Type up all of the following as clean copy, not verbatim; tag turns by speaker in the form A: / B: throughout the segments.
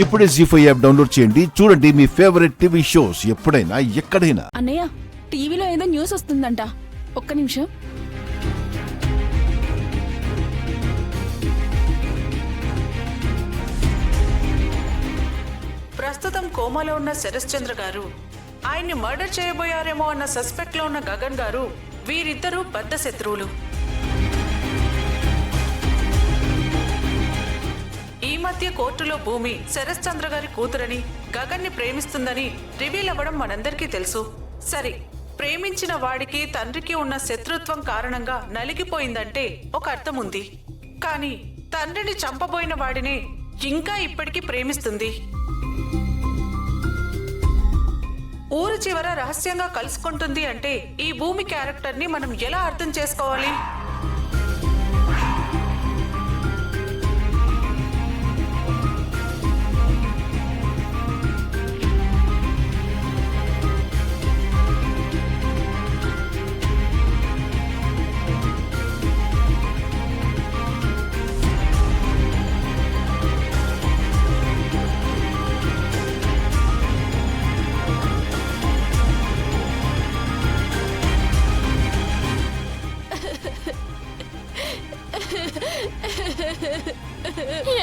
A: ఇప్పుడే జీ5 app download చేయండి. చూడండి మీ ఫేవరెట్ టీవీ షోస్ ఎప్పుడైనా ఎక్కడైనా.
B: అన్నయ్య, టీవీలో ఏదో న్యూస్ వస్తుందంట. ఒక్క నిమిషం.
C: ప్రస్తుతం కోమాలో ఉన్న శరశ్చంద్ర గారు, ఆయన్ని మర్డర్ చేయబోయారేమో అన్న సస్పెక్ట్ లో ఉన్న గగన్ గారు, వీరిద్దరూ పెద్ద శత్రువులు. ఈ మధ్య కోర్టులో భూమి శరశ్చంద్ర గారి కూతురని, గగన్ ని ప్రేమిస్తుందని రివీల్ అవ్వడం మనందరికీ తెలుసు. సరే, ప్రేమించిన వాడికి తండ్రికి ఉన్న శత్రుత్వం కారణంగా నలిగిపోయిందంటే ఒక అర్థం ఉంది. కానీ తండ్రిని చంపబోయిన వాడినే ఇంకా ఇప్పటికీ ప్రేమిస్తుంది. ఊరు చివర రహస్యంగా కలుసుకుంటుంది అంటే ఈ భూమి క్యారెక్టర్ ని మనం ఎలా అర్థం చేసుకోవాలి?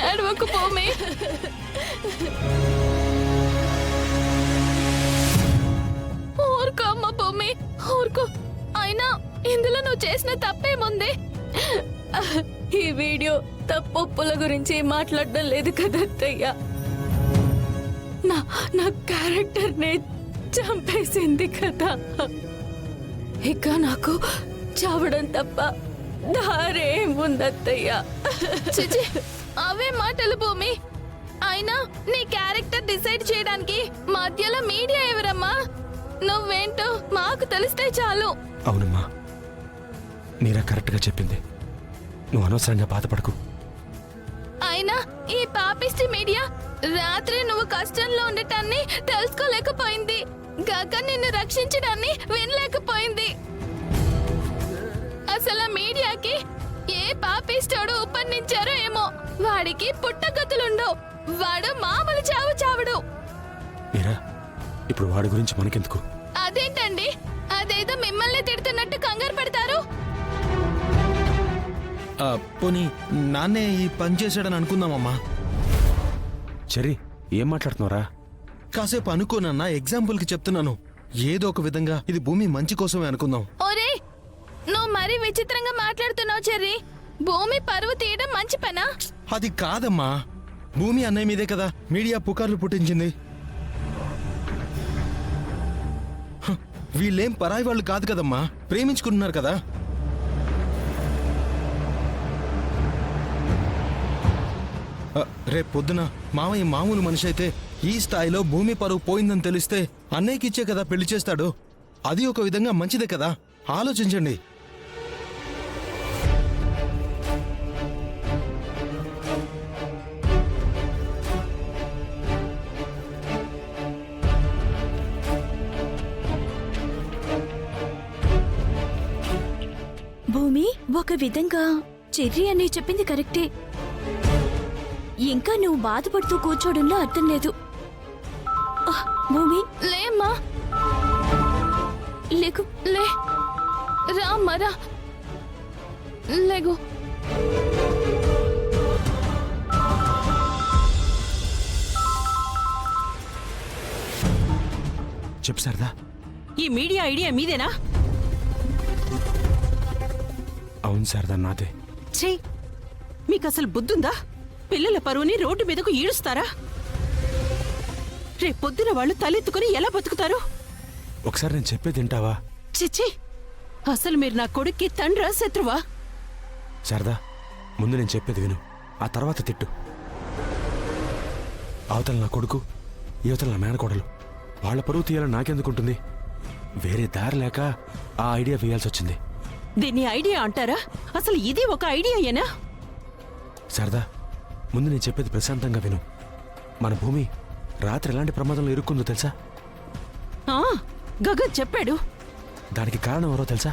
B: ఏడవకు భూమి. ఊరుకో అమ్మ భూమి, ఊరుకో. అయినా ఇందులో నువ్వు చేసిన తప్పేముంది? ఈ వీడియో తప్పుల గురించి మాట్లాడడం లేదు కదా అత్తయ్య. నా క్యారెక్టర్ ని చంపేసింది కదా. ఇక నాకు చావడం తప్ప దారేముందత్తయ్య. అవే మాటలు భూమి. అయినా నీ క్యారెక్టర్ డిసైడ్ చేయడానికి మధ్యలో మీడియా ఎవరమ్మా? నువ్వేంటో మాకు తెలిస్తే చాలు.
D: అవునమ్మా, మీరా కరెక్ట్ గా చెప్పింది. నువ్వు అనవసరంగా బాధపడకు.
B: అయినా ఈ పాపిస్టి మీడియా రాత్రి నువ్వు కష్టంలో ఉండటాన్ని తెలుసుకోలేకపోయింది. గగన్ నిన్ను రక్షించడాన్ని వినలేకపోయింది. అసలు మీడియాకి ఏ పాపిస్టోడు ఉపన్నించారో ఏమో. వాడికి పుట్టగతులుండవు. వాడు మామూలు చావుడు.
D: మీరా, ఇప్పుడు వాడి గురించి మనకెందుకు?
B: అదేంటండి, అదేదో మిమ్మల్ని తిడుతున్నట్టు కంగారు పడతారు.
E: పోనీ నాన్నే ఈ పని చేశాడని అనుకుందామమ్మా.
D: చెరి, ఏం మాట్లాడుతున్నారా?
E: కాసేపు అనుకోనన్నా, ఎగ్జాంపుల్ కి చెప్తున్నాను. ఏదో ఒక విధంగా ఇది భూమి మంచి కోసమే అనుకుందాం.
B: ఓరే, నువ్వు మరీ విచిత్రంగా మాట్లాడుతున్నావు చెర్రీ. భూమి పరువు తీయడం మంచి పనా?
E: అది కాదమ్మా, భూమి అన్నయ్య మీదే కదా మీడియా పుకార్లు పుట్టించింది. వీళ్ళేం పరాయి వాళ్ళు కాదు కదమ్మా, ప్రేమించుకుంటున్నారు కదా. రేపు పొద్దున మామయ్య మామూలు మనిషి అయితే ఈ స్థాయిలో భూమి పరువు పోయిందని తెలిస్తే అన్నయ్యకిచ్చే కదా పెళ్లి చేస్తాడు. అది ఒక విధంగా మంచిదే కదా, ఆలోచించండి.
F: భూమి, ఒక విధంగా చెర్రీ అని చెప్పింది కరెక్టే. ఇంకా నువ్వు బాధపడుతూ కూర్చోవడంలో అర్థం లేదు. భూమి,
B: లేమ్మా, లేకు, లే, రామ్మరా, లేగు.
D: చెప్పు శారదా.
C: ఈ మీడియా ఐడియా మీదేనా?
D: అవును శారదా, నాదే.
C: ఛీ, మీకు అసలు బుద్ధుందా? పిల్లల పరువుని రోడ్డు మీదకు ఈడుస్తారా? రేపొద్దున వాళ్ళు తలెత్తుకుని ఎలా బతుకుతారు?
D: ఒకసారి నేను చెప్పేది వింటావా?
C: చిచ్చి, అసలు మీరు నా కొడుక్కి తండ్రా శత్రువా?
D: శారదా, ముందు నేను చెప్పేది విను, ఆ తర్వాత తిట్టు. అవతల నా కొడుకు, యువతల నా మేనకోడలు. వాళ్ళ పరువు తీయాలని నాకెందుకుంటుంది? వేరే దారి లేక ఆ ఐడియా వేయాల్సి వచ్చింది.
C: దీన్ని ఐడియా అంటారా? అసలు ఇది ఒక ఐడియాయేనా?
D: శారదా, ముందు నేను చెప్పేది ప్రశాంతంగా విను. మన భూమి రాత్రి ఎలాంటి ప్రమాదంలో ఇరుక్కుందో తెలుసా?
C: గగన్ చెప్పాడు.
D: దానికి కారణం ఎవరో తెలుసా?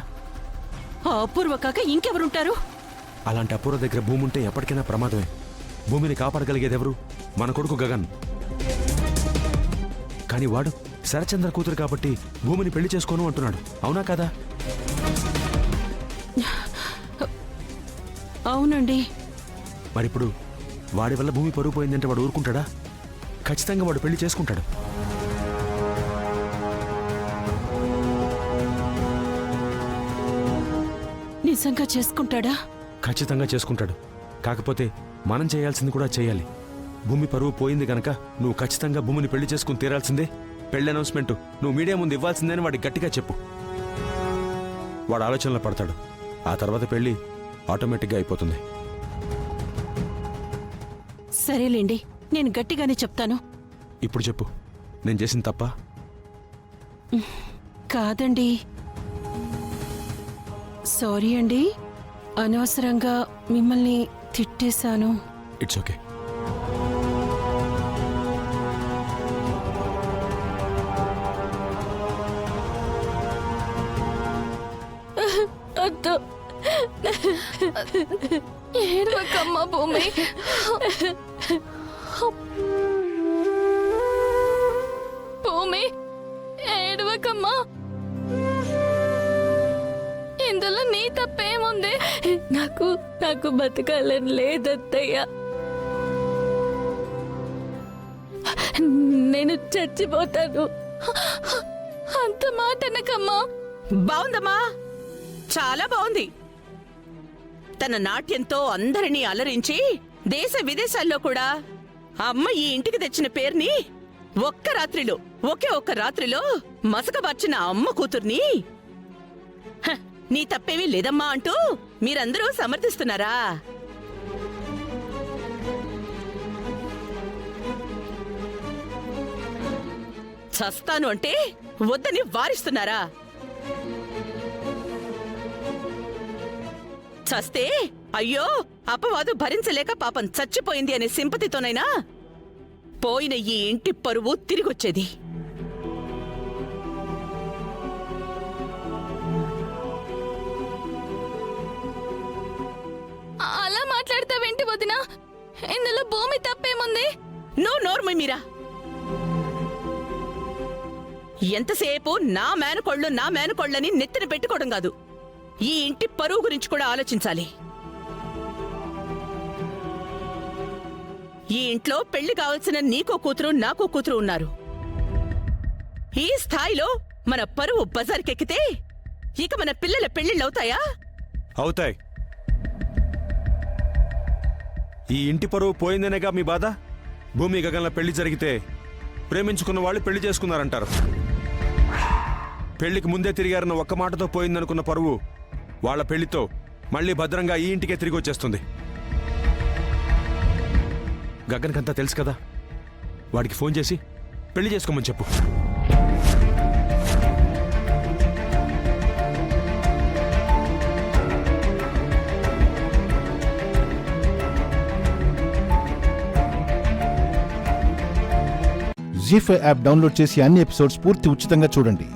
C: ఆ అపూర్వ కాక ఇంకెవరుంటారు?
D: అలాంటి అపూర్వ దగ్గర భూమి ఉంటే ఎప్పటికైనా ప్రమాదమే. భూమిని కాపాడగలిగేదెవరు? మన కొడుకు గగన్. కానీ వాడు శరచంద్ర కూతురు కాబట్టి భూమిని పెళ్లి చేసుకోను అంటున్నాడు. అవునా కదా?
G: అవునండి.
D: మరిప్పుడు వాడి వల్ల భూమి పరుగు పోయిందంటే వాడు ఊరుకుంటాడా? ఖచ్చితంగా వాడు పెళ్లి చేసుకుంటాడు.
G: నిజంగా చేసుకుంటాడా?
D: ఖచ్చితంగా చేసుకుంటాడు. కాకపోతే మనం చేయాల్సింది కూడా చేయాలి. భూమి పరువు పోయింది గనక నువ్వు ఖచ్చితంగా భూమిని పెళ్లి చేసుకుని తీరాల్సిందే. పెళ్లి అనౌన్స్మెంట్ నువ్వు మీడియా ముందు ఇవ్వాల్సిందే అని వాడికి గట్టిగా చెప్పు. వాడు ఆలోచనలో పడతాడు. ఆ తర్వాత పెళ్లి ఆటోమేటిక్గా అయిపోతుంది.
G: సరేలేండి, నేను గట్టిగానే చెప్తాను.
D: ఇప్పుడు చెప్పు, నేను చేసిన తప్ప?
G: కాదండి, సారీ అండి, అనవసరంగా మిమ్మల్ని తిట్టేశాను.
D: It's okay.
B: వద్దు, ఏడవకమ్మా భూమి. భూమి, ఏడవకమ్మా. ఇందులో నీ తప్పేముంది? నాకు బతకాలని లేదత్తయ్యా. నేను చచ్చిపోతాను. అంత మాట అనకమ్మా.
H: బావుందమ్మా, చాలా బావుంది. తన నాట్యంతో అందరినీ అలరించి దేశ విదేశాల్లో కూడా అమ్మ ఈ ఇంటికి తెచ్చిన పేరుని ఒకే ఒక్క రాత్రిలో మసకబార్చిన అమ్మ కూతుర్ని హ, నీ తప్పేమీ లేదమ్మా అంటూ మీరందరూ సమర్థిస్తున్నారా? చస్తాను అంటే వద్దని వారిస్తున్నారా? చస్తే అయ్యో అపవాదు భరించలేక పాపం చచ్చిపోయింది అనే సింపతితోనైనా పోయిన ఈ ఇంటి పరువు తిరిగొచ్చేది.
B: అలా మాట్లాడతావేంటి వదినా? ఇందులో భూమి తప్పేముంది?
H: నువ్వు నోర్మై మీరా. ఎంతసేపు నా మేనకోళ్ళని నెత్తిన పెట్టుకోవడం కాదు, ఈ ఇంటి పరువు గురించి కూడా ఆలోచించాలి. ఈ ఇంట్లో పెళ్లి కావాల్సిన నీకో కూతురు నాకో కూతురు ఉన్నారు. ఈ స్థాయిలో మన పరువు బజార్కెక్కితే ఇక మన పిల్లల పెళ్లిళ్ళవుతాయా?
D: అవుతాయి. ఈ ఇంటి పరువు పోయిందనేగా మీ బాధ? భూమి గగన్ల పెళ్లి జరిగితే ప్రేమించుకున్న వాళ్ళు పెళ్లి చేసుకున్నారంటారు. పెళ్లికి ముందే తిరిగారన్న ఒక్క మాటతో పోయిందనుకున్న పరువు వాళ్ళ పెళ్లితో మళ్ళీ భద్రంగా ఈ ఇంటికే తిరిగి వచ్చేస్తుంది. గగన్కంతా తెలుసు కదా, వాడికి ఫోన్ చేసి పెళ్లి చేసుకోమని చెప్పు.
A: జీ5 యాప్ డౌన్లోడ్ చేసి అన్ని ఎపిసోడ్స్ పూర్తి ఉచితంగా చూడండి.